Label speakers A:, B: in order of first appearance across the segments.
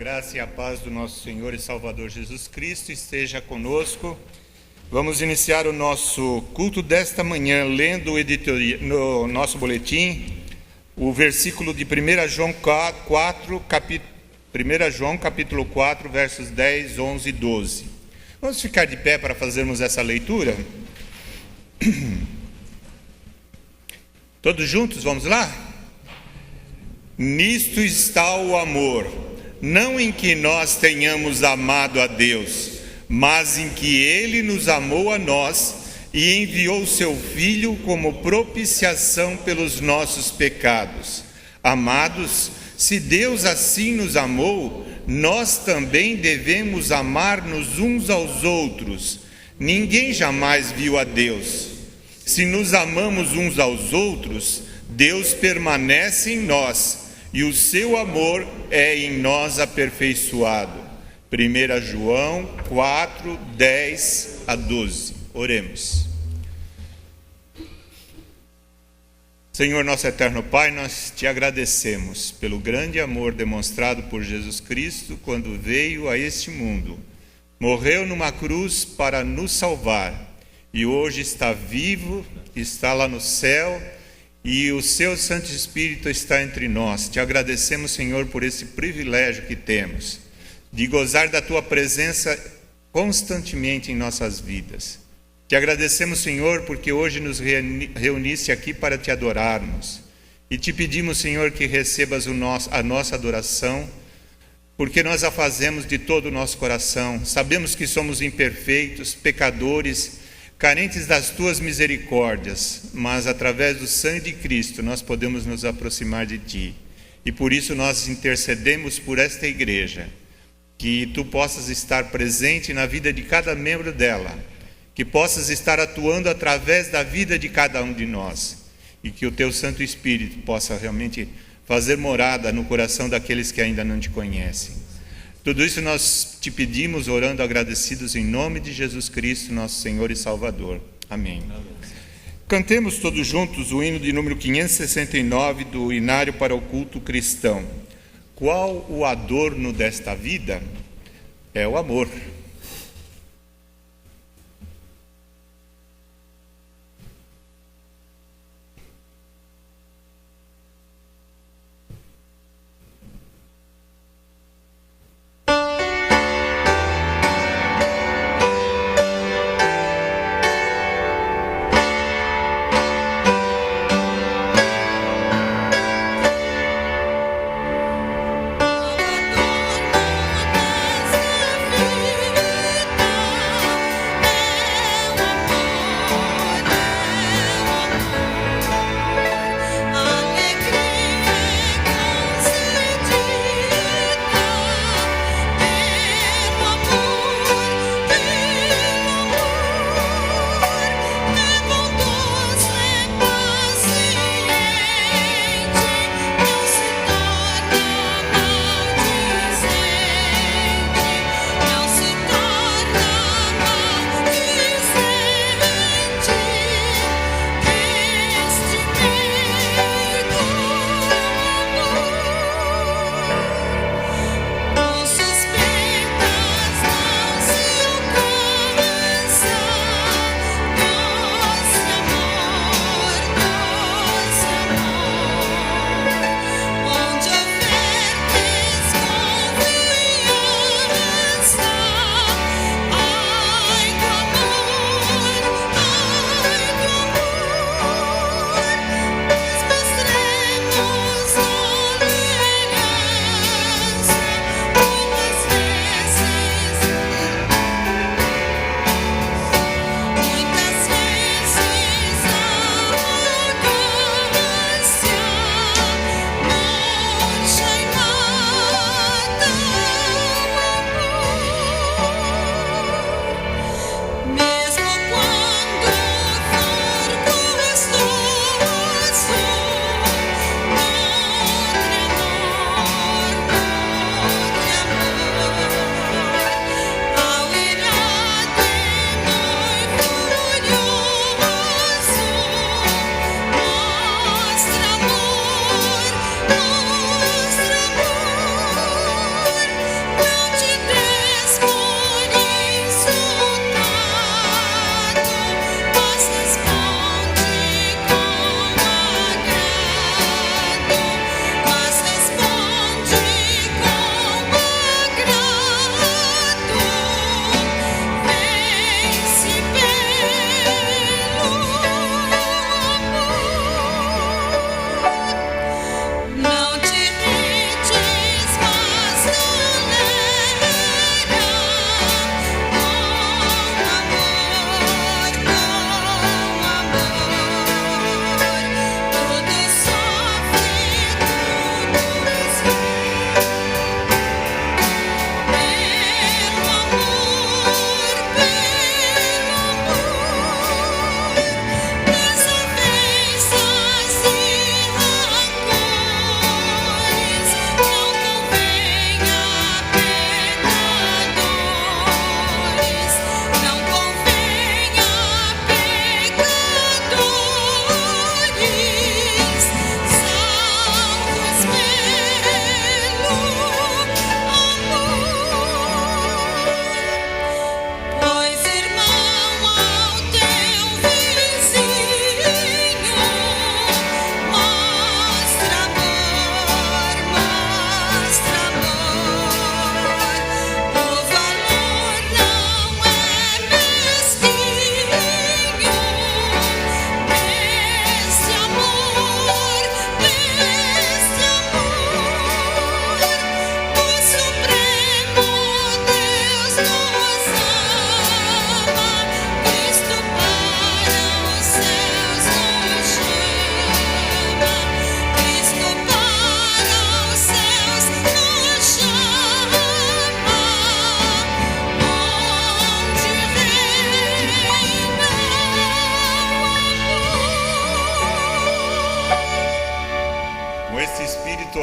A: graça e a paz do nosso Senhor e Salvador Jesus Cristo esteja conosco. Vamos iniciar o nosso culto desta manhã lendo no nosso boletim o versículo de 1 João capítulo 4, versos 10, 11 e 12. Vamos ficar de pé para fazermos essa leitura? Todos juntos, vamos lá? Nisto está o amor, não em que nós tenhamos amado a Deus, mas em que Ele nos amou a nós e enviou seu Filho como propiciação pelos nossos pecados. Amados, se Deus assim nos amou, nós também devemos amar-nos uns aos outros. Ninguém jamais viu a Deus. Se nos amamos uns aos outros, Deus permanece em nós e o seu amor é em nós aperfeiçoado. 1 João 4, 10 a 12. Oremos. Senhor, nosso eterno Pai, nós te agradecemos pelo grande amor demonstrado por Jesus Cristo quando veio a este mundo. Morreu numa cruz para nos salvar e hoje está vivo, está lá no céu, e o seu Santo Espírito está entre nós. Te agradecemos, Senhor, por esse privilégio que temos de gozar da tua presença constantemente em nossas vidas. Te agradecemos, Senhor, porque hoje nos reuniste aqui para te adorarmos. E te pedimos, Senhor, que recebas a nossa adoração, porque nós a fazemos de todo o nosso coração. Sabemos que somos imperfeitos, pecadores, carentes das tuas misericórdias, mas através do sangue de Cristo nós podemos nos aproximar de ti. E por isso nós intercedemos por esta igreja, que tu possas estar presente na vida de cada membro dela, que possas estar atuando através da vida de cada um de nós, e que o teu Santo Espírito possa realmente fazer morada no coração daqueles que ainda não te conhecem. Tudo isso nós te pedimos, orando agradecidos em nome de Jesus Cristo, nosso Senhor e Salvador. Amém. Cantemos todos juntos o hino de número 569 do Inário para o Culto Cristão. Qual o adorno desta vida? É o amor.
B: Desta vida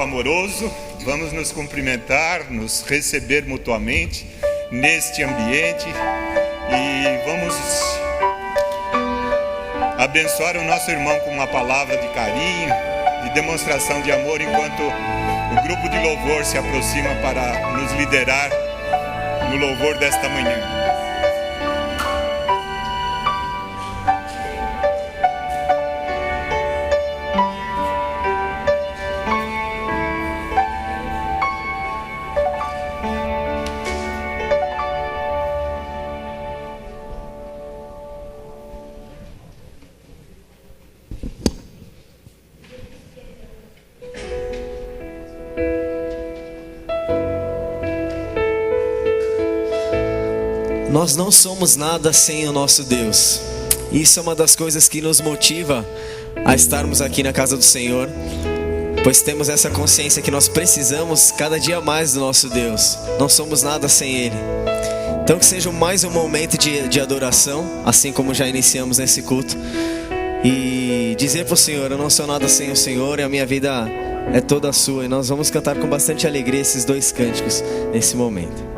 A: amoroso, vamos nos cumprimentar, nos receber mutuamente neste ambiente e vamos abençoar o nosso irmão com uma palavra de carinho, de demonstração de amor, enquanto o grupo de louvor se aproxima para nos liderar no louvor desta manhã.
B: Nós não somos nada sem o nosso Deus. Isso é uma das coisas que nos motiva a estarmos aqui na casa do Senhor, pois temos essa consciência que nós precisamos cada dia mais do nosso Deus. Não somos nada sem Ele. Então que seja mais um momento de adoração, assim como já iniciamos nesse culto, e dizer para o Senhor: eu não sou nada sem o Senhor e a minha vida é toda sua. E nós vamos cantar com bastante alegria esses dois cânticos nesse momento.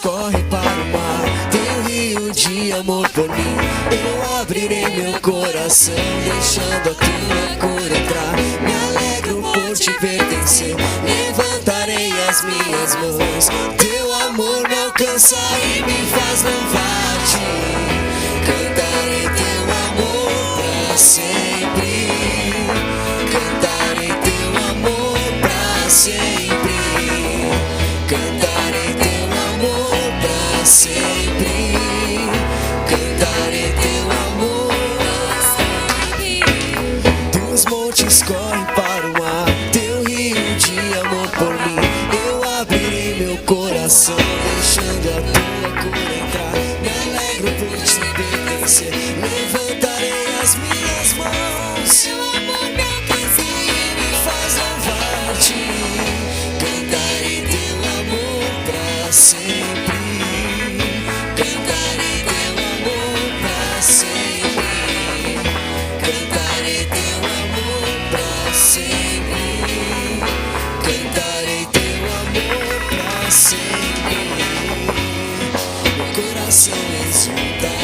C: Corre para o mar, teu rio de amor por mim. Eu abrirei meu coração, deixando a tua cor entrar. Me alegro por te pertencer, levantarei as minhas mãos. Teu amor me alcança e me faz louvar-te. Cantarei teu amor pra sempre. Cantarei teu amor pra sempre. Cantarei teu sempre, cantarei teu amor. Dos montes correm para o mar, teu rio de amor por mim. Eu abrirei meu coração, deixando a tua cor entrar. Me alegro por te pertencer, levantarei as minhas mãos. Teu amor me alcança e me faz louvar-te. Cantarei teu amor pra sempre. Cantarei teu amor pra sempre. Cantarei teu amor pra sempre. Cantarei teu amor pra sempre. Meu coração exulta,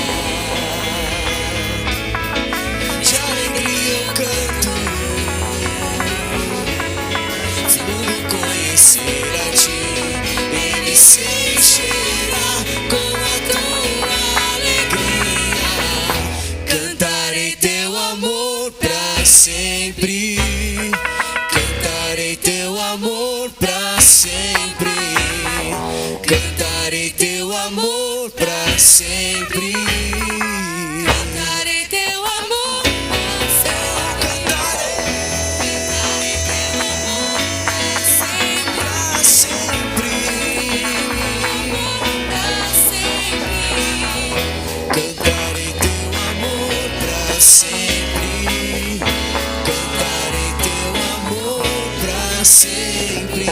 C: de alegria eu canto. Se o mundo conhecer a ti, ele se encherá com a tua alegria. Cantarei teu amor pra sempre. Cantarei teu amor pra sempre. Cantarei teu amor pra sempre. Cantarei teu amor pra sempre. Cantarei teu amor pra sempre. Cantarei teu amor pra sempre. Cantarei teu amor pra sempre.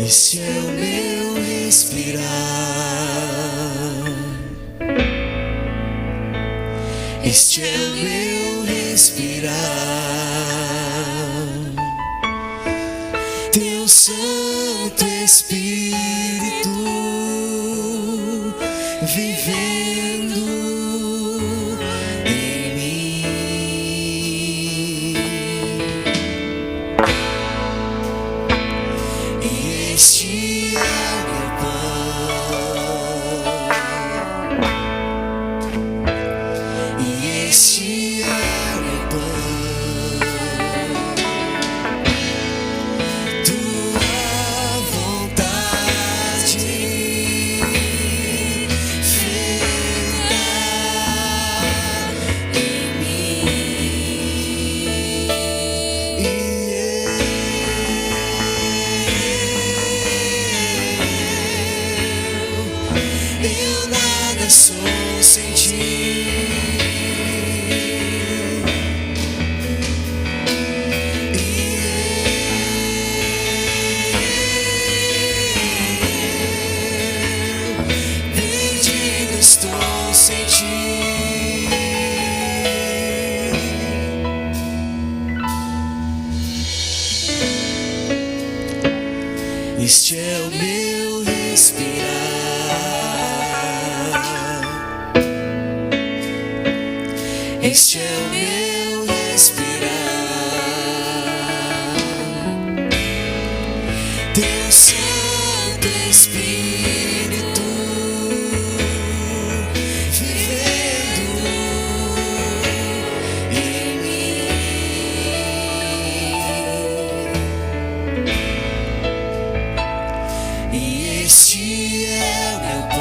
C: Este é o meu respirar. Este é o meu respirar. Teu Santo Espírito vivendo em mim. E este é o meu pão. E este é o meu pão. Tua vontade Este é o meu respirar. Este é o meu respirar. Teu Santo Espírito vivendo em mim. E este é o meu pão.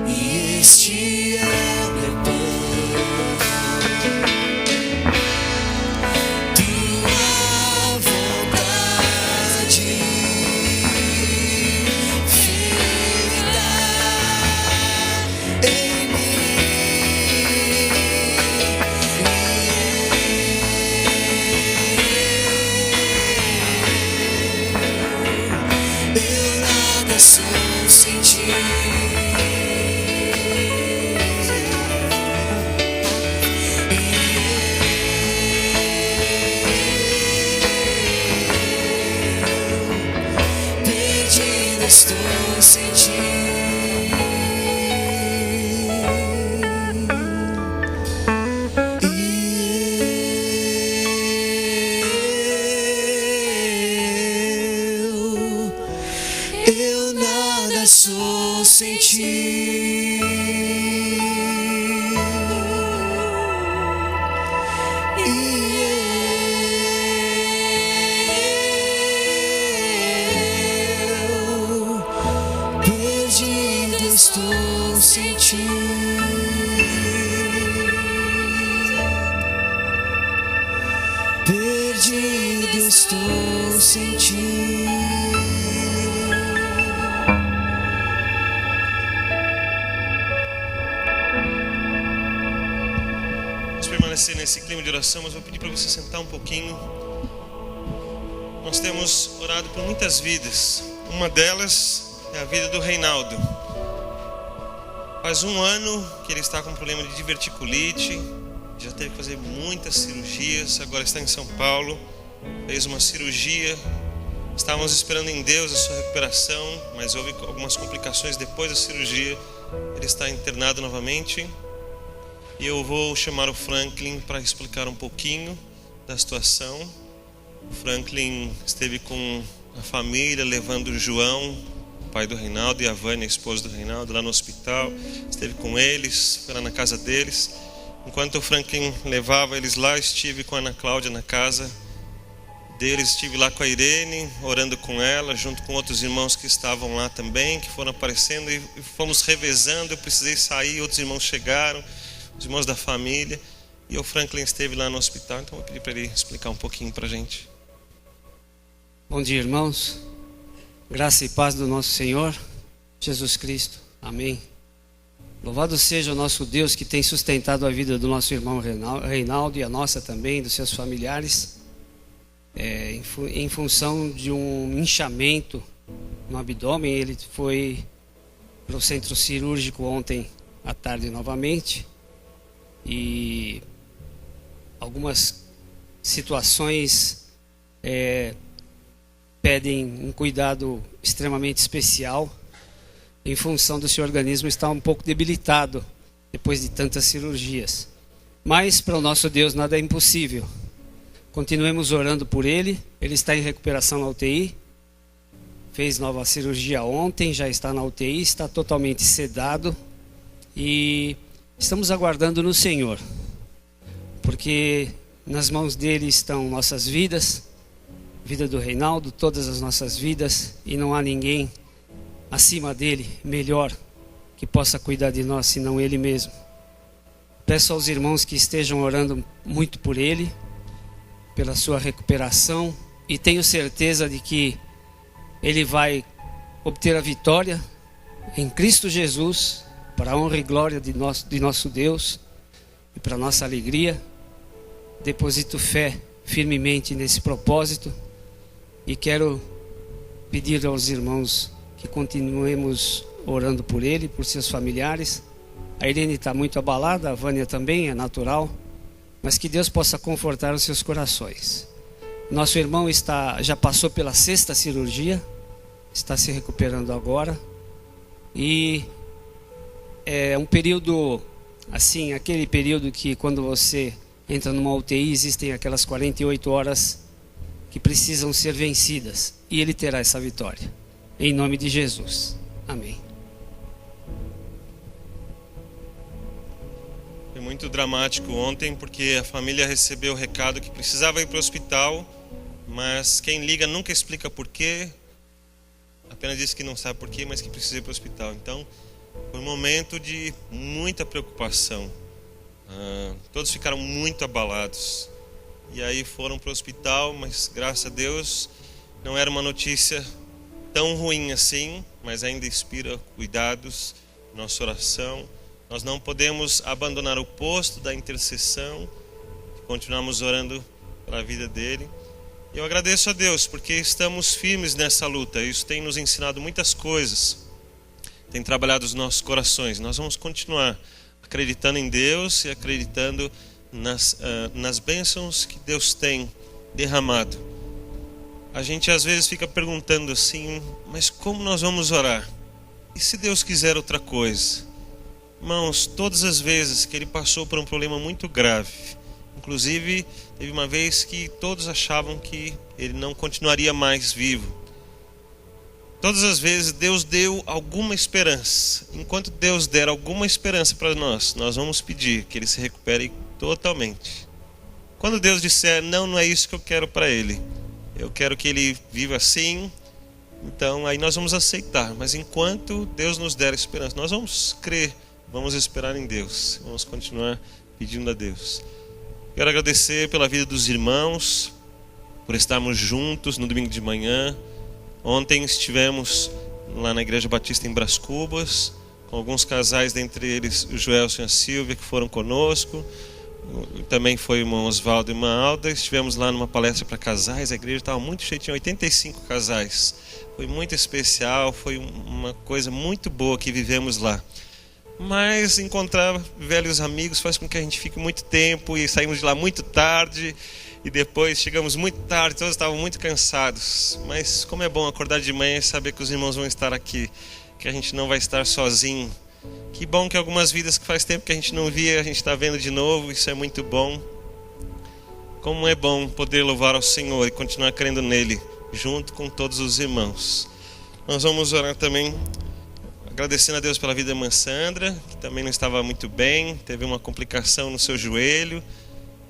C: E este é o meu pão. Tua vontade feita em mim. Eu nada sou sem ti. Perdido estou sem ti. Eu nada sou sem ti. Perdido estou sem ti. Perdido estou sem ti.
D: Vamos permanecer nesse clima de oração, mas vou pedir para você sentar um pouquinho. Nós temos orado por muitas vidas. Uma delas é a vida do Reinaldo. Faz um ano que ele está com problema de diverticulite, já teve que fazer muitas cirurgias, agora está em São Paulo, fez uma cirurgia. Estávamos esperando em Deus a sua recuperação, mas houve algumas complicações depois da cirurgia. Ele está internado novamente. E eu vou chamar o Franklin para explicar um pouquinho da situação. O Franklin esteve com a família, levando o João, o pai do Reinaldo, e a Vânia, a esposa do Reinaldo, lá no hospital. Esteve com eles, foi lá na casa deles. Enquanto o Franklin levava eles lá, estive com a Ana Cláudia na casa deles. Estive lá com a Irene, orando com ela, junto com outros irmãos que estavam lá também, que foram aparecendo, e fomos revezando. Eu precisei sair, outros irmãos chegaram, os irmãos da família, e o Franklin esteve lá no hospital. Então eu pedi para ele explicar um pouquinho para a gente.
E: Bom dia, irmãos. Graça e paz do nosso Senhor Jesus Cristo. Amém. Louvado seja o nosso Deus que tem sustentado a vida do nosso irmão Reinaldo e a nossa também, dos seus familiares, em função de um inchamento no abdômen. Ele foi para o centro cirúrgico ontem à tarde novamente, e algumas situações pedem um cuidado extremamente especial, em função do seu organismo estar um pouco debilitado depois de tantas cirurgias. Mas para o nosso Deus nada é impossível. Continuemos orando por ele. Ele está em recuperação na UTI. Fez nova cirurgia ontem, já está na UTI, está totalmente sedado. E estamos aguardando no Senhor, porque nas mãos dele estão nossas vidas, vida do Reinaldo, todas as nossas vidas, e não há ninguém acima dele, melhor, que possa cuidar de nós, senão ele mesmo. Peço aos irmãos que estejam orando muito por ele, pela sua recuperação, e tenho certeza de que ele vai obter a vitória em Cristo Jesus, para a honra e glória de nosso Deus e para a nossa alegria. Deposito fé firmemente nesse propósito, e quero pedir aos irmãos que continuemos orando por ele, por seus familiares. A Irene está muito abalada, a Vânia também, é natural, mas que Deus possa confortar os seus corações. Nosso irmão já passou pela 6ª cirurgia, está se recuperando agora, e é um período, assim, aquele período que quando você entra numa UTI, existem aquelas 48 horas que precisam ser vencidas, e ele terá essa vitória, em nome de Jesus, amém.
D: Foi muito dramático ontem, porque a família recebeu o recado que precisava ir para o hospital, mas quem liga nunca explica porquê, apenas diz que não sabe porquê, mas que precisa ir para o hospital. Então, foi um momento de muita preocupação. Todos ficaram muito abalados. E aí foram para o hospital, mas graças a Deus não era uma notícia tão ruim assim, mas ainda inspira cuidados, nossa oração. Nós não podemos abandonar o posto da intercessão, continuamos orando pela vida dele. Eu agradeço a Deus porque estamos firmes nessa luta. Isso tem nos ensinado muitas coisas, tem trabalhado os nossos corações. Nós vamos continuar acreditando em Deus e acreditando nas bênçãos que Deus tem derramado. A gente às vezes fica perguntando assim, mas como nós vamos orar? E se Deus quiser outra coisa? Irmãos, todas as vezes que ele passou por um problema muito grave, inclusive teve uma vez que todos achavam que ele não continuaria mais vivo. Todas as vezes Deus deu alguma esperança. Enquanto Deus der alguma esperança para nós, nós vamos pedir que ele se recupere totalmente. Quando Deus disser, não é isso que eu quero para ele, eu quero que ele viva assim, então aí nós vamos aceitar. Mas enquanto Deus nos der esperança, nós vamos crer, vamos esperar em Deus, vamos continuar pedindo a Deus. Quero agradecer pela vida dos irmãos, por estarmos juntos no domingo de manhã. Ontem estivemos lá na Igreja Batista em Brás Cubas, com alguns casais, dentre eles o Joelson e a Silvia, que foram conosco. Também foi o irmão Osvaldo e a irmã Alda. Estivemos lá numa palestra para casais, a igreja estava muito cheia, tinha 85 casais. Foi muito especial, foi uma coisa muito boa que vivemos lá. Mas encontrar velhos amigos faz com que a gente fique muito tempo e saímos de lá muito tarde e depois chegamos muito tarde, todos estavam muito cansados. Mas como é bom acordar de manhã e saber que os irmãos vão estar aqui, que a gente não vai estar sozinho. Que bom que algumas vidas que faz tempo que a gente não via, a gente está vendo de novo, isso é muito bom. Como é bom poder louvar ao Senhor e continuar crendo nele, junto com todos os irmãos. Nós vamos orar também, agradecendo a Deus pela vida da irmã Sandra, que também não estava muito bem, teve uma complicação no seu joelho.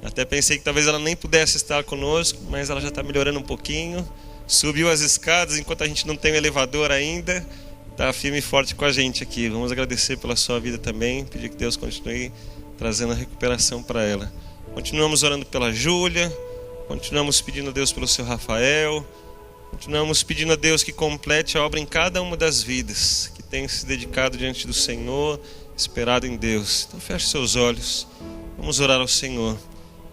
D: Até pensei que talvez ela nem pudesse estar conosco, mas ela já está melhorando um pouquinho. Subiu as escadas enquanto a gente não tem o elevador ainda. Está firme e forte com a gente aqui. Vamos agradecer pela sua vida também, pedir que Deus continue trazendo a recuperação para ela. Continuamos orando pela Júlia, continuamos pedindo a Deus pelo seu Rafael, continuamos pedindo a Deus que complete a obra em cada uma das vidas que tem se dedicado diante do Senhor, esperado em Deus. Então feche seus olhos, vamos orar ao Senhor.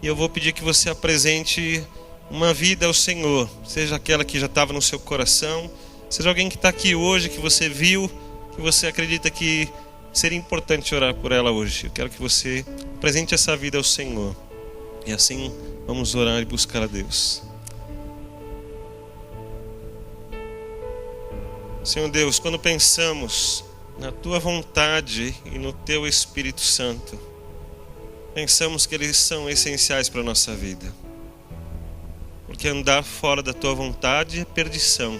D: E eu vou pedir que você apresente uma vida ao Senhor, seja aquela que já estava no seu coração, seja alguém que está aqui hoje, que você viu, que você acredita que seria importante orar por ela hoje. Eu quero que você apresente essa vida ao Senhor. E assim vamos orar e buscar a Deus. Senhor Deus, quando pensamos na Tua vontade e no Teu Espírito Santo, pensamos que eles são essenciais para a nossa vida. Porque andar fora da Tua vontade é perdição.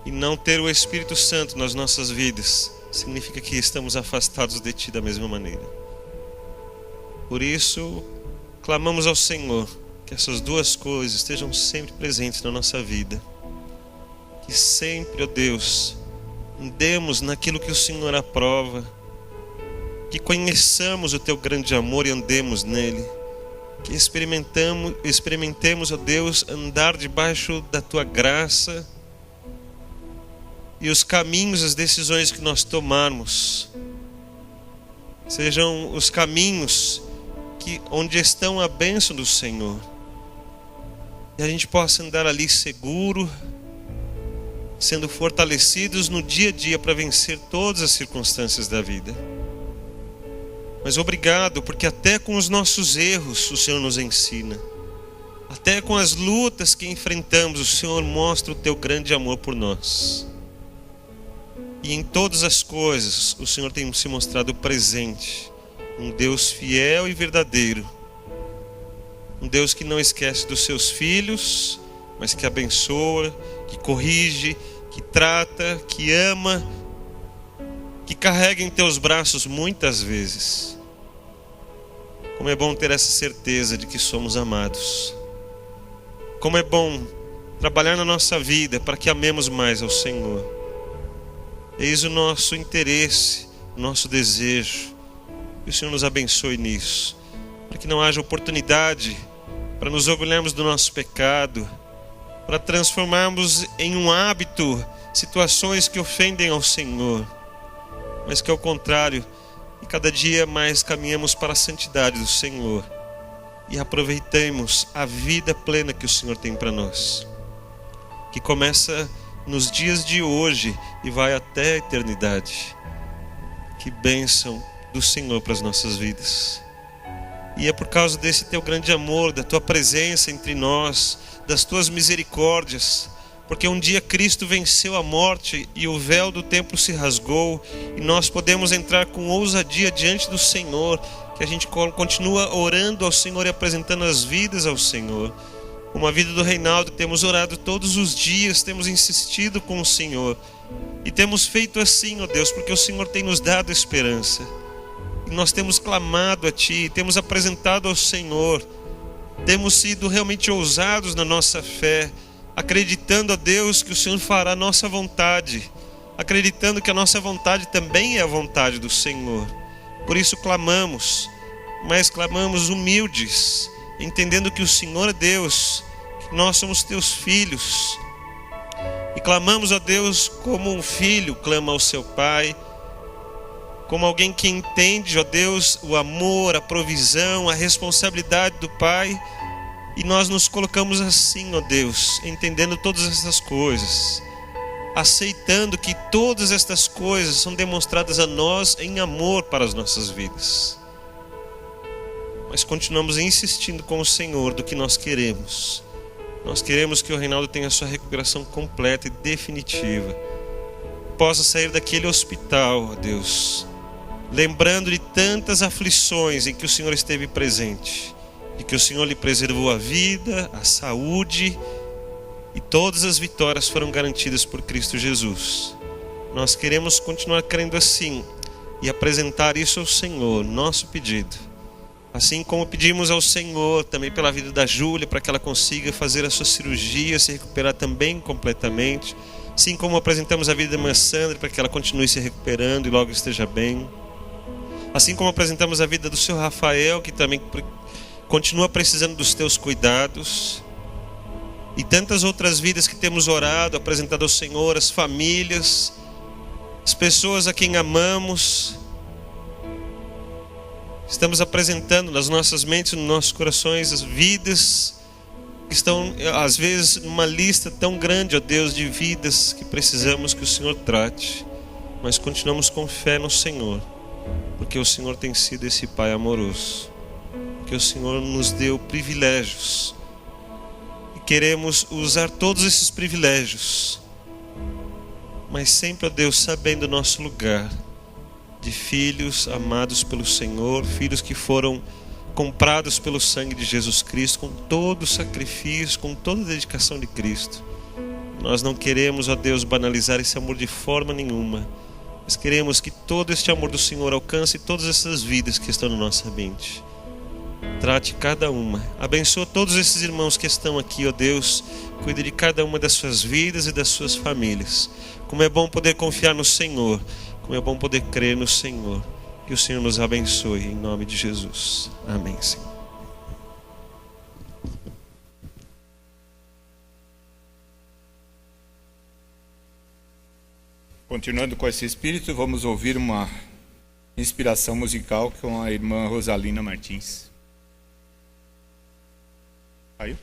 D: E não ter o Espírito Santo nas nossas vidas significa que estamos afastados de Ti da mesma maneira. Por isso, clamamos ao Senhor que essas duas coisas estejam sempre presentes na nossa vida. Que sempre, ó Deus, andemos naquilo que o Senhor aprova. Que conheçamos o Teu grande amor e andemos nele. Que experimentemos, ó Deus, andar debaixo da Tua graça. E os caminhos, as decisões que nós tomarmos sejam os caminhos onde estão a bênção do Senhor. E a gente possa andar ali seguro, sendo fortalecidos no dia a dia para vencer todas as circunstâncias da vida. Mas obrigado, porque até com os nossos erros o Senhor nos ensina. Até com as lutas que enfrentamos, o Senhor mostra o teu grande amor por nós. E em todas as coisas, o Senhor tem se mostrado presente. Um Deus fiel e verdadeiro. Um Deus que não esquece dos seus filhos, mas que abençoa, que corrige, que trata, que ama, que carrega em teus braços muitas vezes. Como é bom ter essa certeza de que somos amados. Como é bom trabalhar na nossa vida para que amemos mais ao Senhor. Eis o nosso interesse, o nosso desejo. Que o Senhor nos abençoe nisso. Para que não haja oportunidade para nos orgulharmos do nosso pecado, para transformarmos em um hábito situações que ofendem ao Senhor. Mas que ao contrário, e cada dia mais caminhamos para a santidade do Senhor. E aproveitemos a vida plena que o Senhor tem para nós, que começa nos dias de hoje e vai até a eternidade. Que bênção do Senhor para as nossas vidas. E é por causa desse teu grande amor, da tua presença entre nós, das tuas misericórdias, porque um dia Cristo venceu a morte e o véu do templo se rasgou e nós podemos entrar com ousadia diante do Senhor, que a gente continua orando ao Senhor e apresentando as vidas ao Senhor. Como a vida do Reinaldo, temos orado todos os dias, temos insistido com o Senhor e temos feito assim, ó Deus, porque o Senhor tem nos dado esperança e nós temos clamado a Ti, temos apresentado ao Senhor, temos sido realmente ousados na nossa fé, acreditando a Deus que o Senhor fará a nossa vontade, acreditando que a nossa vontade também é a vontade do Senhor. Por isso clamamos, mas clamamos humildes, entendendo que o Senhor é Deus, que nós somos teus filhos. E clamamos a Deus como um filho clama ao seu pai, como alguém que entende, ó Deus, o amor, a provisão, a responsabilidade do pai. E nós nos colocamos assim, ó Deus, entendendo todas essas coisas, aceitando que todas estas coisas são demonstradas a nós em amor para as nossas vidas. Mas continuamos insistindo com o Senhor do que nós queremos. Nós queremos que o Reinaldo tenha a sua recuperação completa e definitiva. Possa sair daquele hospital, ó Deus, lembrando de tantas aflições em que o Senhor esteve presente, de que o Senhor lhe preservou a vida, a saúde, e todas as vitórias foram garantidas por Cristo Jesus. Nós queremos continuar crendo assim e apresentar isso ao Senhor, nosso pedido. Assim como pedimos ao Senhor também pela vida da Júlia, para que ela consiga fazer a sua cirurgia, se recuperar também completamente. Assim como apresentamos a vida da irmã Sandra, para que ela continue se recuperando e logo esteja bem. Assim como apresentamos a vida do seu Rafael, que também continua precisando dos teus cuidados. E tantas outras vidas que temos orado, apresentado ao Senhor, as famílias, as pessoas a quem amamos. Estamos apresentando nas nossas mentes, nos nossos corações, as vidas que estão, às vezes, numa lista tão grande, ó Deus, de vidas que precisamos que o Senhor trate. Mas continuamos com fé no Senhor, porque o Senhor tem sido esse Pai amoroso, porque o Senhor nos deu privilégios. Queremos usar todos esses privilégios, mas sempre, ó Deus, sabendo o nosso lugar de filhos amados pelo Senhor, filhos que foram comprados pelo sangue de Jesus Cristo, com todo o sacrifício, com toda a dedicação de Cristo. Nós não queremos, ó Deus, banalizar esse amor de forma nenhuma, mas queremos que todo este amor do Senhor alcance todas essas vidas que estão na nossa mente. Trate cada uma, abençoa todos esses irmãos que estão aqui, ó Deus, cuide de cada uma das suas vidas e das suas famílias. Como é bom poder confiar no Senhor, como é bom poder crer no Senhor. Que o Senhor nos abençoe, em nome de Jesus. Amém, Senhor.
A: Continuando com esse espírito, vamos ouvir uma inspiração musical com a irmã Rosalina Martins. Caiu?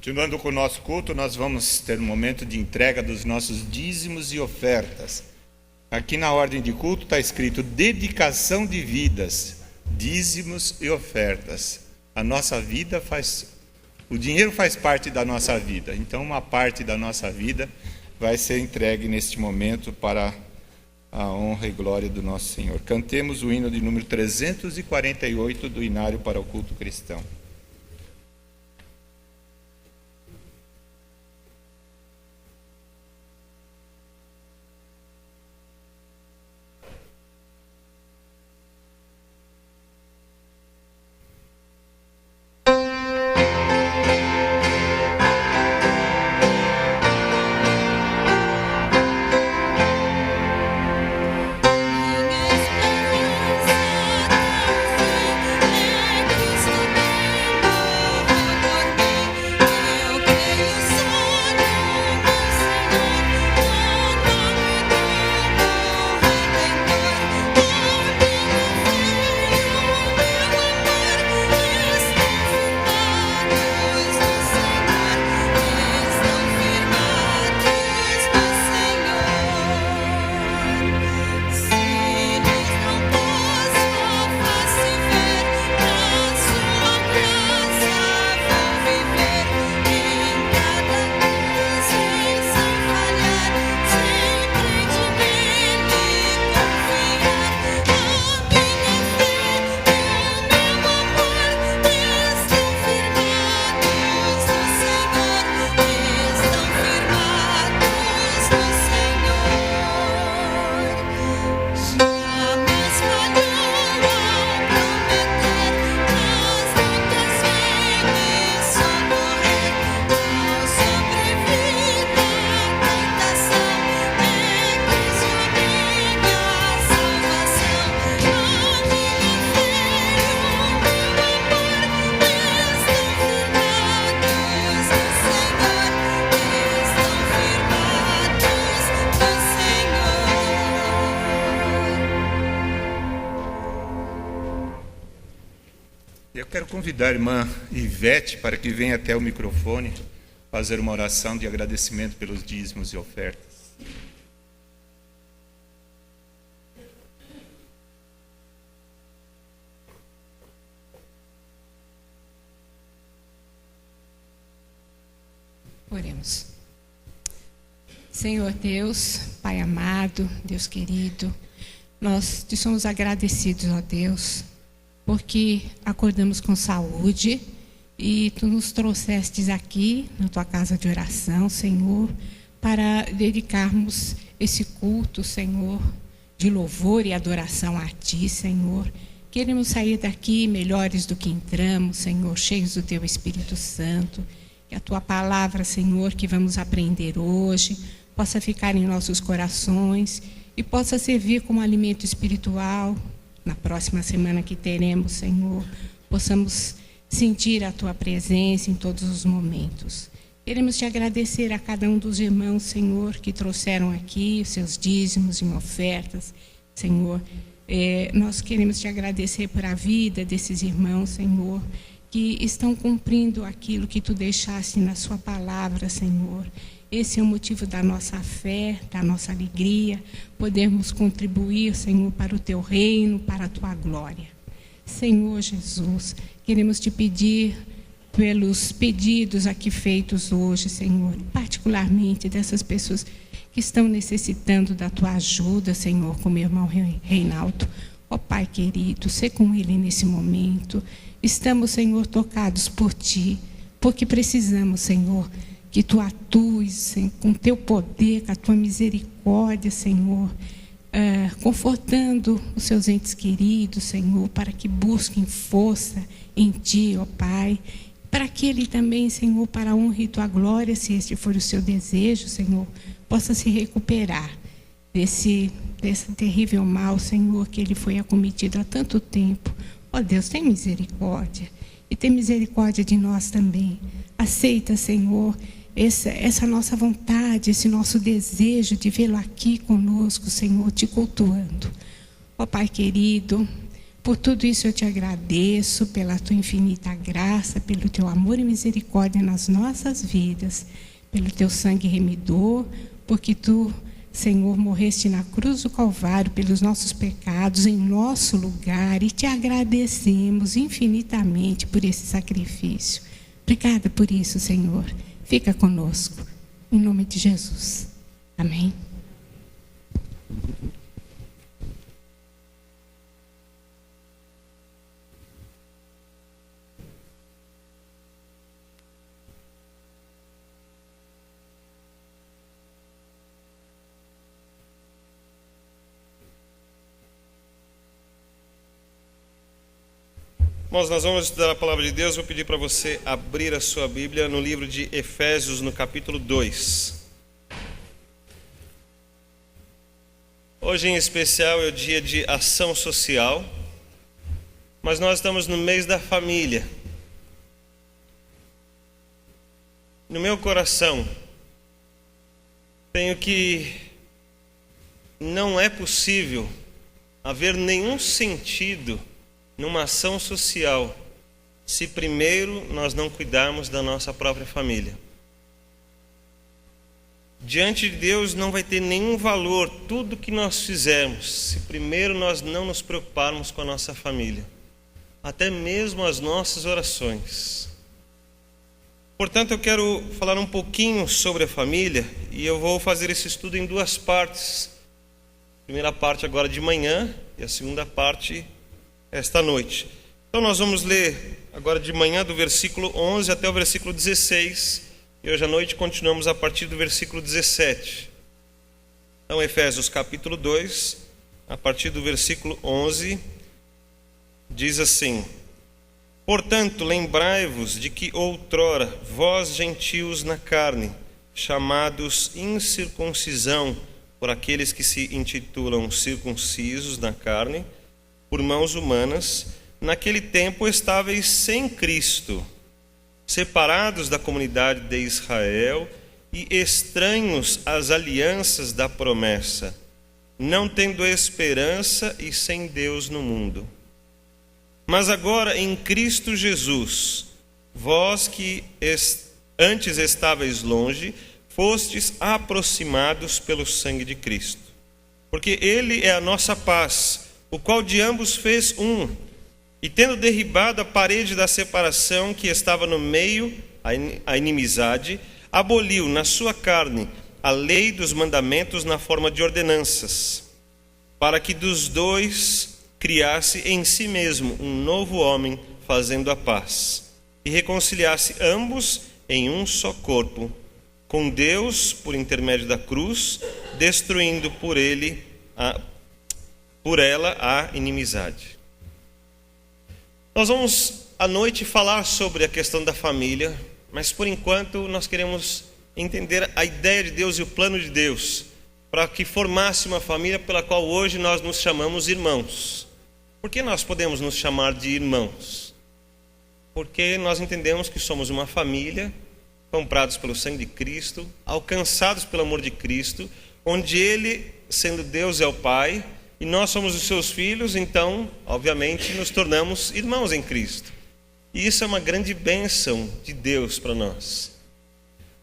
A: Continuando com o nosso culto, nós vamos ter um momento de entrega dos nossos dízimos e ofertas. Aqui na ordem de culto está escrito dedicação de vidas, dízimos e ofertas. A nossa vida o dinheiro faz parte da nossa vida, então uma parte da nossa vida vai ser entregue neste momento para a honra e glória do nosso Senhor. Cantemos o hino de número 348 do Inário para o Culto Cristão. Eu quero convidar a irmã Ivete para que venha até o microfone fazer uma oração de agradecimento pelos dízimos e ofertas.
F: Oremos. Senhor Deus, Pai amado, Deus querido, nós te somos agradecidos, ó Deus, porque acordamos com saúde e tu nos trouxestes aqui na tua casa de oração, Senhor, para dedicarmos esse culto, Senhor, de louvor e adoração a ti, Senhor. Queremos sair daqui melhores do que entramos, Senhor, cheios do teu Espírito Santo. Que a tua palavra, Senhor, que vamos aprender hoje, possa ficar em nossos corações e possa servir como alimento espiritual. Na próxima semana que teremos, Senhor, possamos sentir a tua presença em todos os momentos. Queremos te agradecer a cada um dos irmãos, Senhor, que trouxeram aqui os seus dízimos e ofertas, Senhor. Nós queremos te agradecer por a vida desses irmãos, Senhor, que estão cumprindo aquilo que tu deixaste na sua palavra, Senhor. Esse é o motivo da nossa fé, da nossa alegria, podermos contribuir, Senhor, para o teu reino, para a tua glória. Senhor Jesus, queremos te pedir pelos pedidos aqui feitos hoje, Senhor, particularmente dessas pessoas que estão necessitando da tua ajuda, Senhor, como o irmão Reinaldo. Ó Pai querido, sê com ele nesse momento. Estamos, Senhor, tocados por ti, porque precisamos, Senhor, que tu atues com teu poder, com a tua misericórdia, Senhor, confortando os seus entes queridos, Senhor, para que busquem força em ti, ó Pai, para que ele também, Senhor, para a honra e tua glória, se este for o seu desejo, Senhor, possa se recuperar desse terrível mal, Senhor, que ele foi acometido há tanto tempo. Ó Deus, tem misericórdia, e tem misericórdia de nós também. Aceita, Senhor, essa nossa vontade, esse nosso desejo de vê-lo aqui conosco, Senhor, te cultuando. Ó Pai querido, Por tudo isso eu te agradeço, pela tua infinita graça, pelo teu amor e misericórdia nas nossas vidas, pelo teu sangue remidor, porque tu, Senhor, morreste na cruz do Calvário pelos nossos pecados, em nosso lugar, e te agradecemos infinitamente por esse sacrifício. Obrigada por isso, Senhor. Fica conosco, em nome de Jesus. Amém.
D: Irmãos, nós vamos estudar a palavra de Deus. Vou pedir para você abrir a sua Bíblia no livro de Efésios, no capítulo 2. Hoje, em especial, é o dia de ação social, mas nós estamos no mês da família. No meu coração, tenho que não é possível haver nenhum sentido numa ação social se primeiro nós não cuidarmos da nossa própria família. Diante de Deus não vai ter nenhum valor tudo que nós fizermos se primeiro nós não nos preocuparmos com a nossa família, até mesmo as nossas orações. Portanto, eu quero falar um pouquinho sobre a família e eu vou fazer esse estudo em duas partes. A primeira parte agora de manhã e a segunda parte esta noite. Então nós vamos ler agora de manhã do versículo 11 até o versículo 16 e hoje à noite continuamos a partir do versículo 17. Então Efésios capítulo 2, a partir do versículo 11, diz assim: Portanto, lembrai-vos de que outrora vós gentios na carne, chamados incircuncisão por aqueles que se intitulam circuncisos na carne, por mãos humanas, naquele tempo estáveis sem Cristo, separados da comunidade de Israel e estranhos às alianças da promessa, não tendo esperança e sem Deus no mundo. Mas agora em Cristo Jesus, vós que antes estáveis longe, fostes aproximados pelo sangue de Cristo. Porque Ele é a nossa paz, o qual de ambos fez um, e tendo derribado a parede da separação que estava no meio, a inimizade, aboliu na sua carne a lei dos mandamentos na forma de ordenanças, para que dos dois criasse em si mesmo um novo homem, fazendo a paz, e reconciliasse ambos em um só corpo, com Deus por intermédio da cruz, destruindo por ela a inimizade. Nós vamos à noite falar sobre a questão da família, mas por enquanto nós queremos entender a ideia de Deus e o plano de Deus para que formasse uma família pela qual hoje nós nos chamamos irmãos. Por que nós podemos nos chamar de irmãos? Porque nós entendemos que somos uma família, comprados pelo sangue de Cristo, alcançados pelo amor de Cristo, onde Ele, sendo Deus, é o Pai, e nós somos os seus filhos, então, obviamente, nos tornamos irmãos em Cristo. E isso é uma grande bênção de Deus para nós.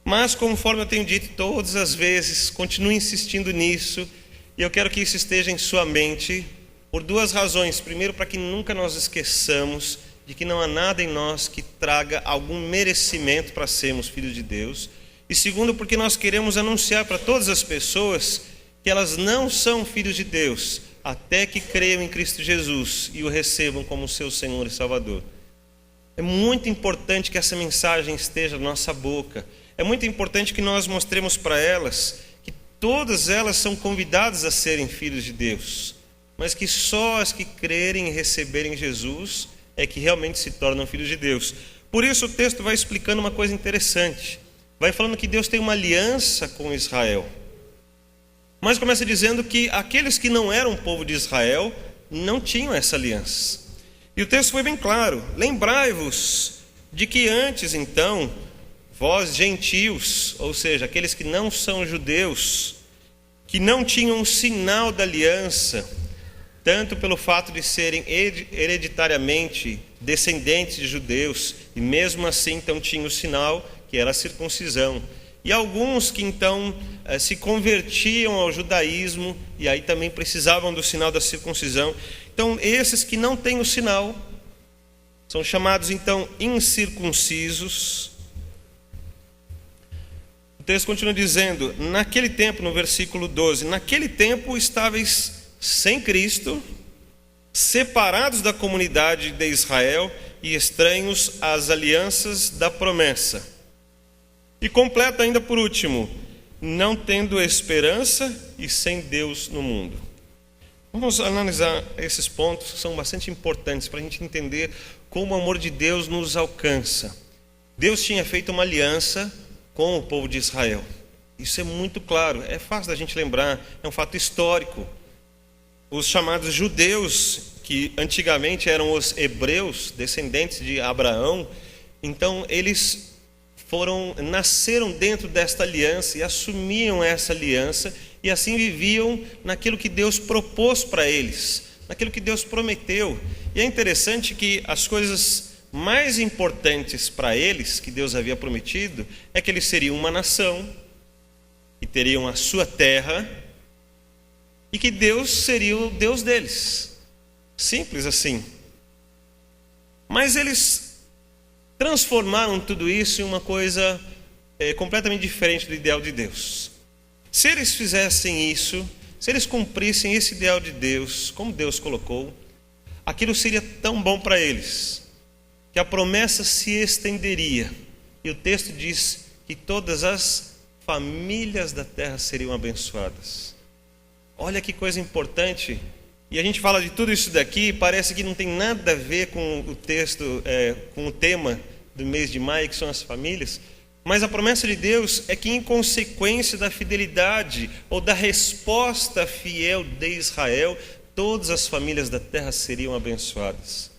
D: Mas, conforme eu tenho dito todas as vezes, continue insistindo nisso, e eu quero que isso esteja em sua mente, por duas razões. Primeiro, para que nunca nós esqueçamos de que não há nada em nós que traga algum merecimento para sermos filhos de Deus. E segundo, porque nós queremos anunciar para todas as pessoas que elas não são filhos de Deus, até que creiam em Cristo Jesus e o recebam como seu Senhor e Salvador. É muito importante que essa mensagem esteja na nossa boca. É muito importante que nós mostremos para elas que todas elas são convidadas a serem filhos de Deus, mas que só as que crerem e receberem Jesus é que realmente se tornam filhos de Deus. Por isso o texto vai explicando uma coisa interessante. Vai falando que Deus tem uma aliança com Israel. Mas começa dizendo que aqueles que não eram povo de Israel não tinham essa aliança. E o texto foi bem claro. Lembrai-vos de que antes, então, vós gentios, ou seja, aqueles que não são judeus, que não tinham um sinal da aliança, tanto pelo fato de serem hereditariamente descendentes de judeus, e mesmo assim então tinham o sinal que era a circuncisão. E alguns que então se convertiam ao judaísmo e aí também precisavam do sinal da circuncisão. Então esses que não têm o sinal são chamados então incircuncisos. O texto continua dizendo, naquele tempo, no versículo 12, naquele tempo estáveis sem Cristo, separados da comunidade de Israel e estranhos às alianças da promessa. E completa ainda por último, não tendo esperança e sem Deus no mundo. Vamos analisar esses pontos que são bastante importantes para a gente entender como o amor de Deus nos alcança. Deus tinha feito uma aliança com o povo de Israel. Isso é muito claro, é fácil da gente lembrar, é um fato histórico. Os chamados judeus, que antigamente eram os hebreus, descendentes de Abraão, então eles nasceram dentro desta aliança e assumiam essa aliança e assim viviam naquilo que Deus propôs para eles, naquilo que Deus prometeu. E é interessante que as coisas mais importantes para eles, que Deus havia prometido, é que eles seriam uma nação, que teriam a sua terra e que Deus seria o Deus deles. Simples assim. Mas eles transformaram tudo isso em uma coisa completamente diferente do ideal de Deus. Se eles fizessem isso, se eles cumprissem esse ideal de Deus, como Deus colocou, aquilo seria tão bom para eles, que a promessa se estenderia. E o texto diz que todas as famílias da terra seriam abençoadas. Olha que coisa importante. E a gente fala de tudo isso daqui, parece que não tem nada a ver com o texto, com o tema do mês de maio, que são as famílias. Mas a promessa de Deus é que, em consequência da fidelidade ou da resposta fiel de Israel, todas as famílias da terra seriam abençoadas.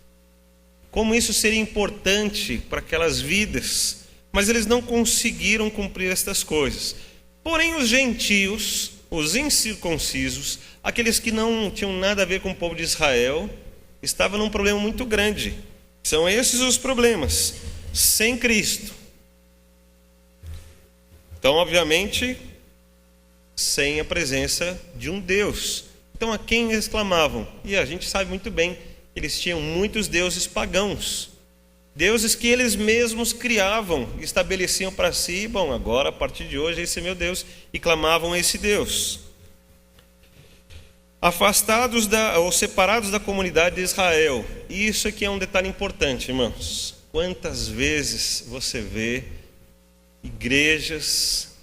D: Como isso seria importante para aquelas vidas, mas eles não conseguiram cumprir estas coisas. Porém, os gentios, os incircuncisos, aqueles que não tinham nada a ver com o povo de Israel, estavam num problema muito grande. São esses os problemas. Sem Cristo. Então, obviamente, sem a presença de um Deus. Então, a quem eles clamavam? E a gente sabe muito bem, eles tinham muitos deuses pagãos. Deuses que eles mesmos criavam, estabeleciam para si, bom, agora a partir de hoje esse é meu Deus, e clamavam a esse Deus. Afastados ou separados da comunidade de Israel. E isso aqui é um detalhe importante, irmãos. Quantas vezes você vê igrejas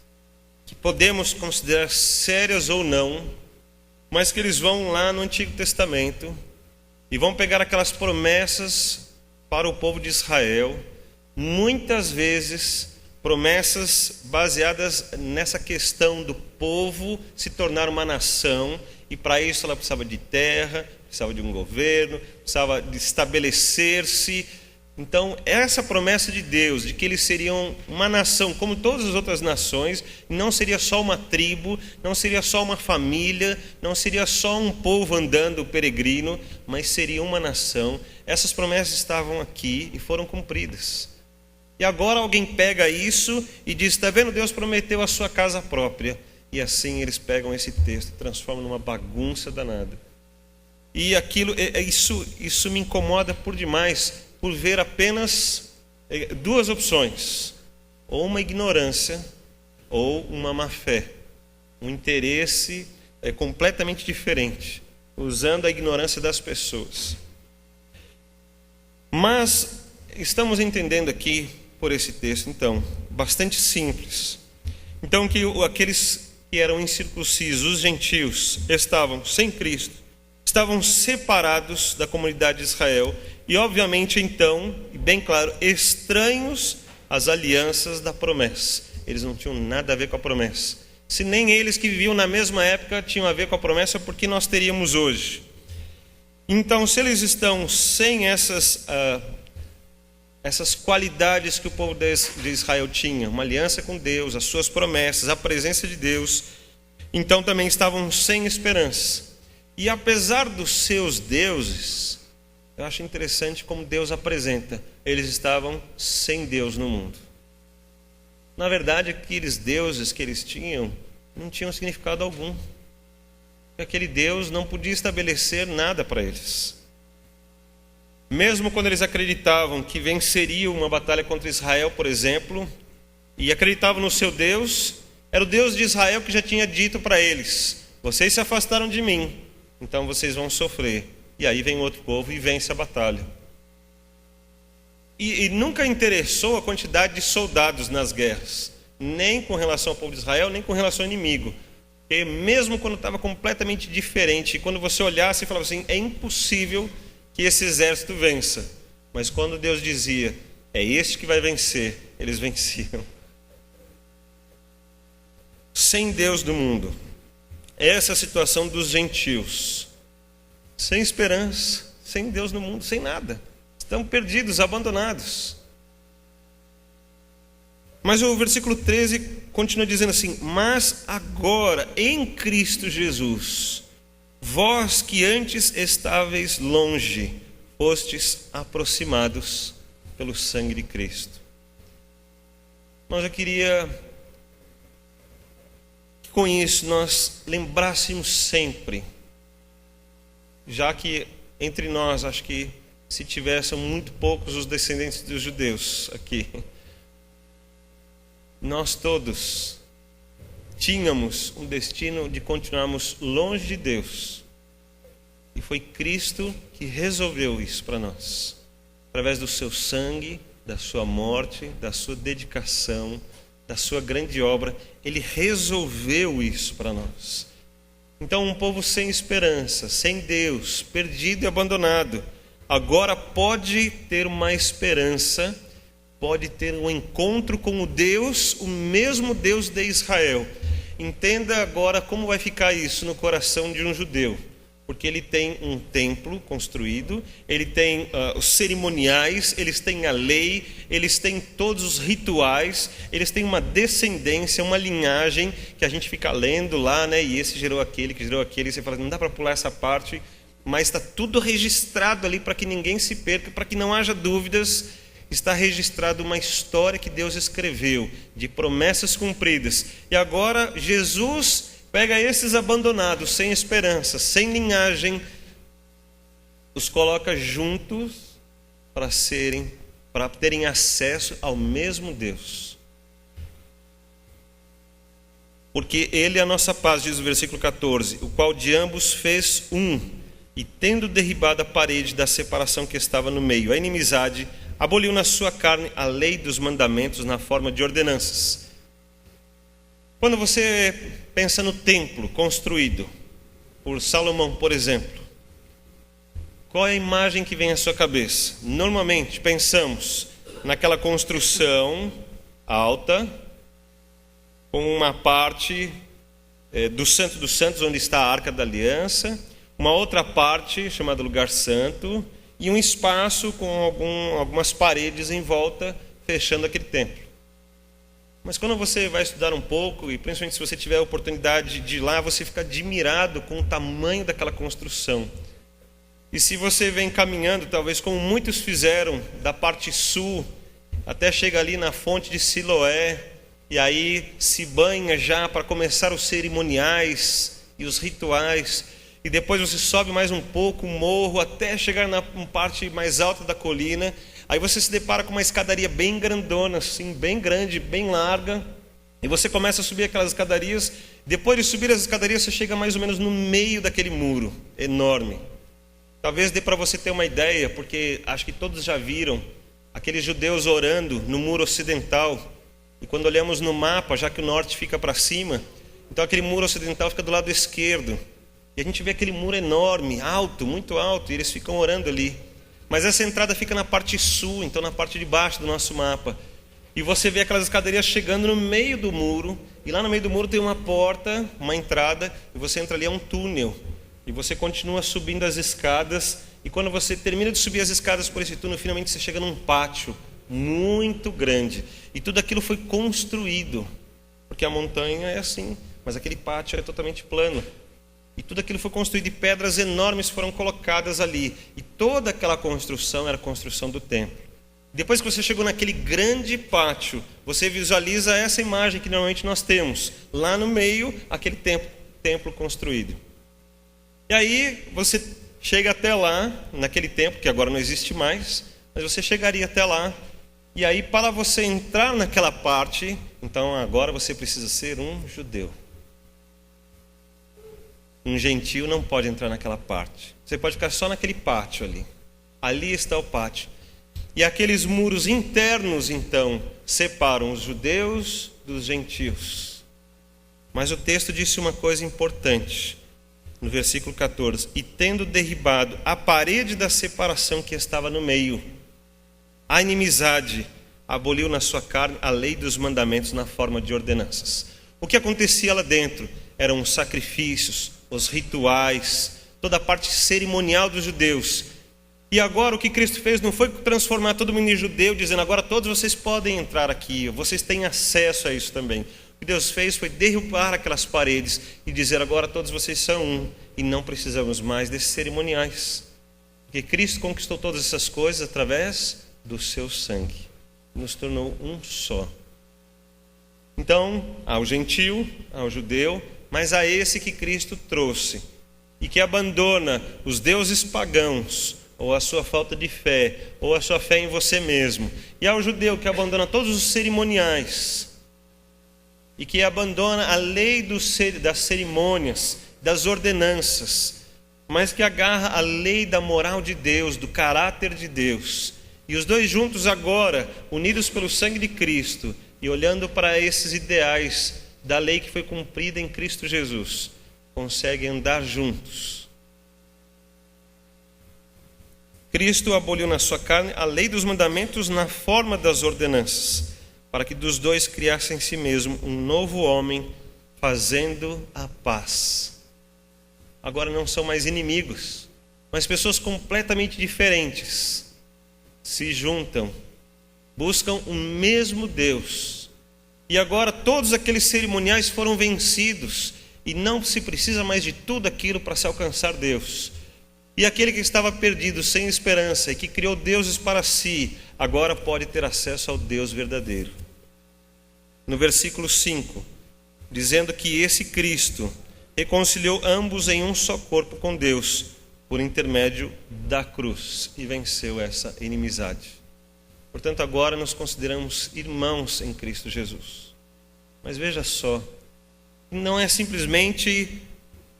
D: que podemos considerar sérias ou não, mas que eles vão lá no Antigo Testamento e vão pegar aquelas promessas para o povo de Israel, muitas vezes promessas baseadas nessa questão do povo se tornar uma nação, e para isso ela precisava de terra, precisava de um governo, precisava de estabelecer-se. Então, essa promessa de Deus, de que eles seriam uma nação como todas as outras nações, não seria só uma tribo, não seria só uma família, não seria só um povo andando peregrino, mas seria uma nação. Essas promessas estavam aqui e foram cumpridas. E agora alguém pega isso e diz, está vendo, Deus prometeu a sua casa própria. E assim eles pegam esse texto e transformam numa bagunça danada. E isso me incomoda por demais, por ver apenas duas opções, ou uma ignorância, ou uma má fé, um interesse completamente diferente, usando a ignorância das pessoas. Mas estamos entendendo aqui, por esse texto, então, bastante simples. Então, que aqueles que eram incircuncisos, os gentios, estavam sem Cristo, estavam separados da comunidade de Israel, e obviamente então, bem claro, estranhos às alianças da promessa. Eles não tinham nada a ver com a promessa. Se nem eles que viviam na mesma época tinham a ver com a promessa, porque nós teríamos hoje. Então, se eles estão sem essas qualidades que o povo de Israel tinha, uma aliança com Deus, as suas promessas, a presença de Deus, então também estavam sem esperança. E apesar dos seus deuses, eu acho interessante como Deus apresenta. Eles estavam sem Deus no mundo. Na verdade, aqueles deuses que eles tinham não tinham significado algum. Aquele Deus não podia estabelecer nada para eles. Mesmo quando eles acreditavam que venceriam uma batalha contra Israel, por exemplo, e acreditavam no seu Deus, era o Deus de Israel que já tinha dito para eles: vocês se afastaram de mim, então vocês vão sofrer. E aí vem outro povo e vence a batalha. E nunca interessou a quantidade de soldados nas guerras, nem com relação ao povo de Israel, nem com relação ao inimigo. Porque mesmo quando estava completamente diferente, quando você olhasse e falava assim, é impossível que esse exército vença. Mas quando Deus dizia, é este que vai vencer, eles venciam. Sem Deus do mundo. Essa é a situação dos gentios. Sem esperança, sem Deus no mundo, sem nada. Estão perdidos, abandonados. Mas o versículo 13 continua dizendo assim: mas agora, em Cristo Jesus, vós que antes estáveis longe, fostes aproximados pelo sangue de Cristo. Nós já queria que com isso nós lembrássemos sempre, já que entre nós, acho que se tivessem muito poucos os descendentes dos judeus aqui, nós todos tínhamos um destino de continuarmos longe de Deus. E foi Cristo que resolveu isso para nós. Através do seu sangue, da sua morte, da sua dedicação, da sua grande obra, Ele resolveu isso para nós. Então um povo sem esperança, sem Deus, perdido e abandonado, agora pode ter uma esperança, pode ter um encontro com o Deus, o mesmo Deus de Israel. Entenda agora como vai ficar isso no coração de um judeu. Porque ele tem um templo construído, ele tem os cerimoniais, eles têm a lei, eles têm todos os rituais, eles têm uma descendência, uma linhagem que a gente fica lendo lá, né? E esse gerou aquele, que gerou aquele, e você fala, não dá para pular essa parte, mas está tudo registrado ali para que ninguém se perca, para que não haja dúvidas. Está registrado uma história que Deus escreveu, de promessas cumpridas. E agora Jesus pega esses abandonados, sem esperança, sem linhagem, os coloca juntos para terem acesso ao mesmo Deus. Porque Ele é a nossa paz, diz o versículo 14, o qual de ambos fez um, e tendo derribado a parede da separação que estava no meio, a inimizade, aboliu na sua carne a lei dos mandamentos na forma de ordenanças. Quando você pensa no templo construído por Salomão, por exemplo, qual é a imagem que vem à sua cabeça? Normalmente pensamos naquela construção alta, com uma parte do Santo dos Santos, onde está a Arca da Aliança, uma outra parte chamada Lugar Santo, e um espaço com algumas paredes em volta, fechando aquele templo. Mas quando você vai estudar um pouco, e principalmente se você tiver a oportunidade de ir lá, você fica admirado com o tamanho daquela construção. E se você vem caminhando, talvez como muitos fizeram, da parte sul, até chega ali na fonte de Siloé, e aí se banha já para começar os cerimoniais e os rituais, e depois você sobe mais um pouco o morro, até chegar na parte mais alta da colina. Aí você se depara com uma escadaria bem grandona, assim, bem grande, bem larga. E você começa a subir aquelas escadarias. Depois de subir as escadarias, você chega mais ou menos no meio daquele muro enorme. Talvez dê para você ter uma ideia, porque acho que todos já viram aqueles judeus orando no muro ocidental. E quando olhamos no mapa, já que o norte fica para cima, então aquele muro ocidental fica do lado esquerdo. E a gente vê aquele muro enorme, alto, muito alto, e eles ficam orando ali. Mas essa entrada fica na parte sul, então na parte de baixo do nosso mapa. E você vê aquelas escadarias chegando no meio do muro, e lá no meio do muro tem uma porta, uma entrada, e você entra ali, é um túnel. E você continua subindo as escadas, e quando você termina de subir as escadas por esse túnel, finalmente você chega num pátio muito grande. E tudo aquilo foi construído, porque a montanha é assim, mas aquele pátio é totalmente plano. E tudo aquilo foi construído, e pedras enormes foram colocadas ali. E toda aquela construção era a construção do templo. Depois que você chegou naquele grande pátio, você visualiza essa imagem que normalmente nós temos. Lá no meio, aquele templo construído. E aí você chega até lá, naquele templo, que agora não existe mais, mas você chegaria até lá. E aí, para você entrar naquela parte, então agora você precisa ser um judeu. Um gentio não pode entrar naquela parte. Você pode ficar só naquele pátio ali. Ali está o pátio. E aqueles muros internos, então, separam os judeus dos gentios. Mas o texto disse uma coisa importante, no versículo 14. E tendo derribado a parede da separação que estava no meio, a inimizade, aboliu na sua carne a lei dos mandamentos na forma de ordenanças. O que acontecia lá dentro eram os sacrifícios, os rituais, toda a parte cerimonial dos judeus. E agora o que Cristo fez não foi transformar todo mundo em judeu, dizendo agora todos vocês podem entrar aqui, vocês têm acesso a isso também. O que Deus fez foi derrubar aquelas paredes e dizer agora todos vocês são um, e não precisamos mais desses cerimoniais. Porque Cristo conquistou todas essas coisas através do seu sangue, nos tornou um só. Então, ao gentio, ao judeu, mas a esse que Cristo trouxe e que abandona os deuses pagãos, ou a sua falta de fé, ou a sua fé em você mesmo, e ao judeu que abandona todos os cerimoniais e que abandona a lei das cerimônias, das ordenanças, mas que agarra a lei da moral de Deus, do caráter de Deus. E os dois juntos agora, unidos pelo sangue de Cristo e olhando para esses ideais da lei que foi cumprida em Cristo Jesus, conseguem andar juntos. Cristo aboliu na sua carne a lei dos mandamentos na forma das ordenanças, para que dos dois criasse em si mesmo um novo homem, fazendo a paz. Agora não são mais inimigos, mas pessoas completamente diferentes. Se juntam, buscam o mesmo Deus. E agora todos aqueles cerimoniais foram vencidos e não se precisa mais de tudo aquilo para se alcançar Deus. E aquele que estava perdido, sem esperança e que criou deuses para si, agora pode ter acesso ao Deus verdadeiro. No versículo 5, dizendo que esse Cristo reconciliou ambos em um só corpo com Deus, por intermédio da cruz, e venceu essa inimizade. Portanto, agora nos consideramos irmãos em Cristo Jesus. Mas veja só, não é simplesmente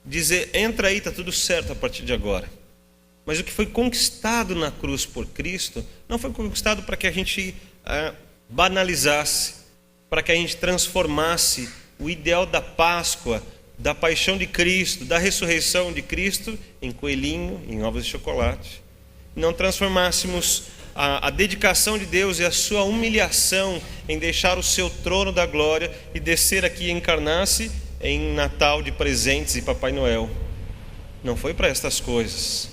D: dizer, entra aí, está tudo certo a partir de agora. Mas o que foi conquistado na cruz por Cristo, não foi conquistado para que a gente banalizasse, para que a gente transformasse o ideal da Páscoa, da paixão de Cristo, da ressurreição de Cristo, em coelhinho, em ovos de chocolate. Não transformássemos a dedicação de Deus e a sua humilhação em deixar o seu trono da glória e descer aqui e encarnar-se em Natal de presentes e Papai Noel. Não foi para estas coisas.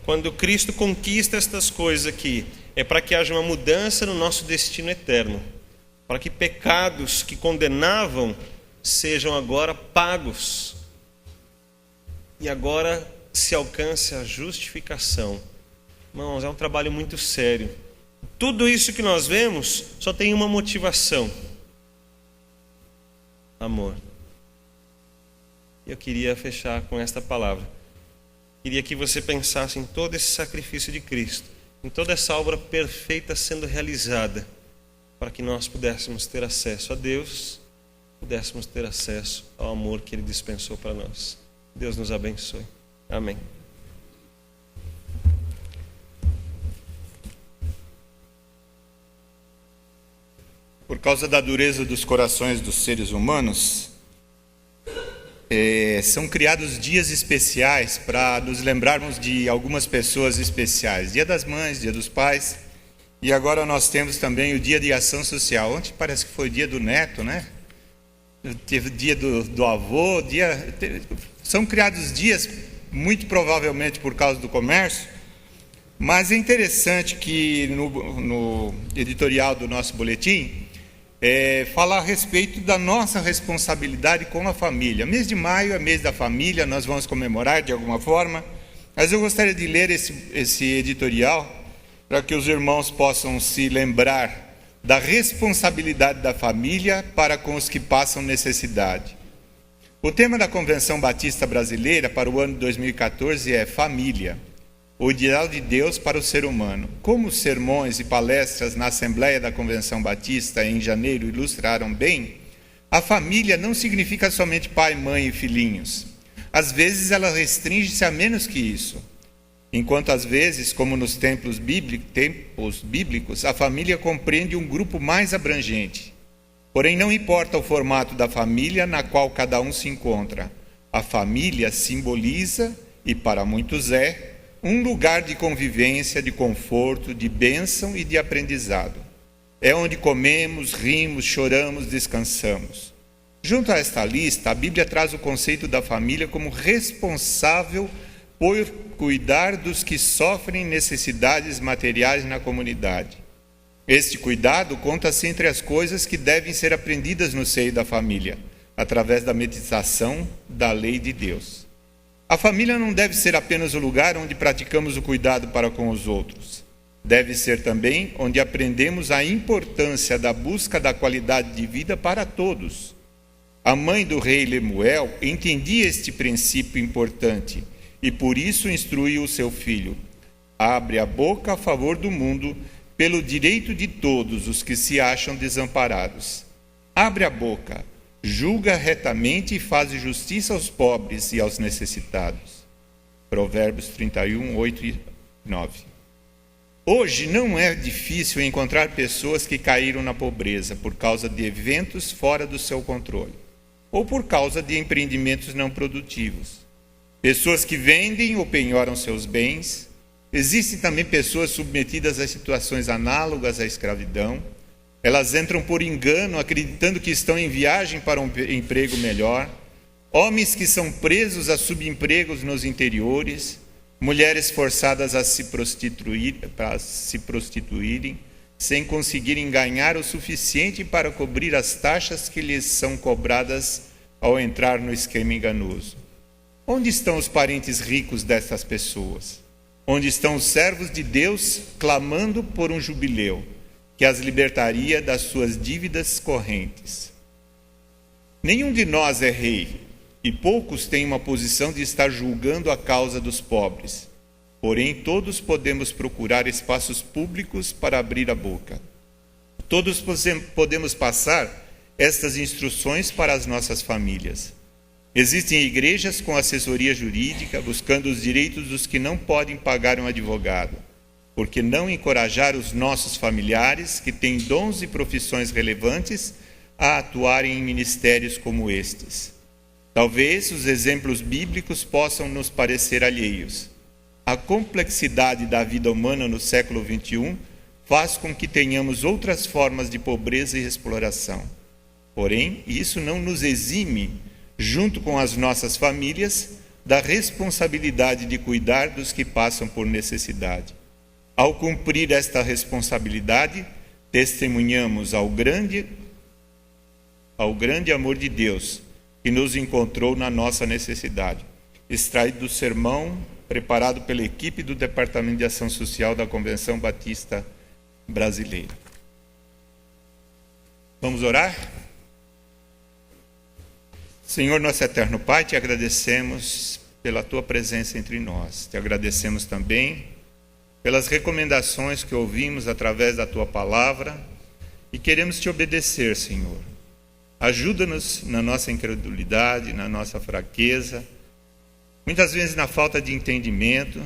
D: Quando Cristo conquista estas coisas aqui, é para que haja uma mudança no nosso destino eterno, para que pecados que condenavam sejam agora pagos, e agora se alcance a justificação. Irmãos, é um trabalho muito sério. Tudo isso que nós vemos só tem uma motivação: amor. Eu queria fechar com esta palavra. Queria que você pensasse em todo esse sacrifício de Cristo, em toda essa obra perfeita sendo realizada, para que nós pudéssemos ter acesso a Deus, pudéssemos ter acesso ao amor que Ele dispensou para nós. Deus nos abençoe. Amém.
A: Por causa da dureza dos corações dos seres humanos, são criados dias especiais para nos lembrarmos de algumas pessoas especiais. Dia das Mães, Dia dos Pais. E agora nós temos também o Dia de Ação Social. Ontem parece que foi o dia do neto, né? Teve o dia do avô. São criados dias, muito provavelmente por causa do comércio. Mas é interessante que no editorial do nosso boletim falar a respeito da nossa responsabilidade com a família. Mês de maio é mês da família, nós vamos comemorar de alguma forma, mas eu gostaria de ler esse editorial para que os irmãos possam se lembrar da responsabilidade da família para com os que passam necessidade. O tema da Convenção Batista Brasileira para o ano 2014 é Família, o ideal de Deus para o ser humano. Como os sermões e palestras na Assembleia da Convenção Batista em janeiro ilustraram bem, a família não significa somente pai, mãe e filhinhos. Às vezes ela restringe-se a menos que isso. Enquanto às vezes, como nos tempos bíblicos, a família compreende um grupo mais abrangente. Porém, não importa o formato da família na qual cada um se encontra. A família simboliza, e para muitos um lugar de convivência, de conforto, de bênção e de aprendizado. É onde comemos, rimos, choramos, descansamos. Junto a esta lista, a Bíblia traz o conceito da família como responsável por cuidar dos que sofrem necessidades materiais na comunidade. Este cuidado conta-se entre as coisas que devem ser aprendidas no seio da família, através da meditação da lei de Deus. A família não deve ser apenas o lugar onde praticamos o cuidado para com os outros. Deve ser também onde aprendemos a importância da busca da qualidade de vida para todos. A mãe do rei Lemuel entendia este princípio importante e por isso instruiu o seu filho: abre a boca a favor do mundo, pelo direito de todos os que se acham desamparados. Abre a boca, julga retamente e faz justiça aos pobres e aos necessitados. Provérbios 31, 8 e 9. Hoje não é difícil encontrar pessoas que caíram na pobreza por causa de eventos fora do seu controle, ou por causa de empreendimentos não produtivos. Pessoas que vendem ou penhoram seus bens. Existem também pessoas submetidas a situações análogas à escravidão. Elas entram por engano, acreditando que estão em viagem para um emprego melhor. Homens que são presos a subempregos nos interiores. Mulheres forçadas a se prostituírem, sem conseguirem ganhar o suficiente para cobrir as taxas que lhes são cobradas ao entrar no esquema enganoso. Onde estão os parentes ricos destas pessoas? Onde estão os servos de Deus clamando por um jubileu que as libertaria das suas dívidas correntes? Nenhum de nós é rei, e poucos têm uma posição de estar julgando a causa dos pobres. Porém, todos podemos procurar espaços públicos para abrir a boca. Todos podemos passar estas instruções para as nossas famílias. Existem igrejas com assessoria jurídica, buscando os direitos dos que não podem pagar um advogado. Por que não encorajar os nossos familiares, que têm dons e profissões relevantes, a atuarem em ministérios como estes? Talvez os exemplos bíblicos possam nos parecer alheios. A complexidade da vida humana no século XXI faz com que tenhamos outras formas de pobreza e exploração. Porém, isso não nos exime, junto com as nossas famílias, da responsabilidade de cuidar dos que passam por necessidade. Ao cumprir esta responsabilidade, testemunhamos ao grande amor de Deus, que nos encontrou na nossa necessidade. Extraído do sermão preparado pela equipe do Departamento de Ação Social da Convenção Batista Brasileira. Vamos orar? Senhor, nosso eterno Pai, te agradecemos pela tua presença entre nós. Te agradecemos também pelas recomendações que ouvimos através da tua palavra e queremos te obedecer, Senhor. Ajuda-nos na nossa incredulidade, na nossa fraqueza, muitas vezes na falta de entendimento,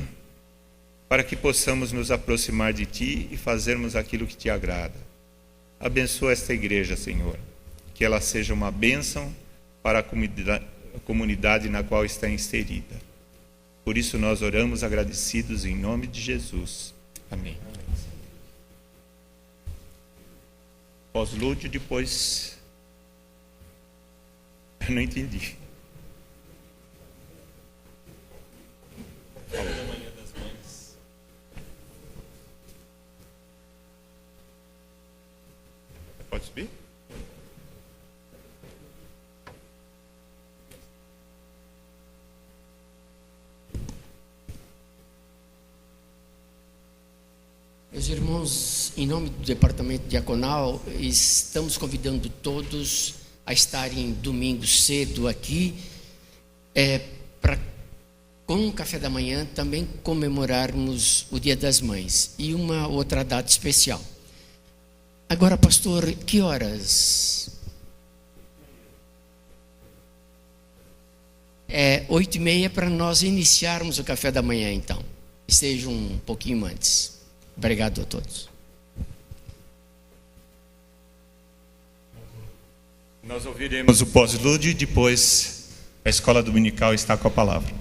A: para que possamos nos aproximar de ti e fazermos aquilo que te agrada. Abençoa esta igreja, Senhor, que ela seja uma bênção para a comunidade na qual está inserida. Por isso nós oramos agradecidos em nome de Jesus. Amém. Pós-lúdio, depois... Eu não entendi. Pode subir?
G: Meus irmãos, em nome do Departamento Diaconal, estamos convidando todos a estarem domingo cedo aqui, para, com o café da manhã, também comemorarmos o Dia das Mães e uma outra data especial. Agora, pastor, que horas? 8h30 para nós iniciarmos o café da manhã, então. Estejam um pouquinho antes. Obrigado a todos.
A: Nós ouviremos o pós-lude e depois a escola dominical está com a palavra.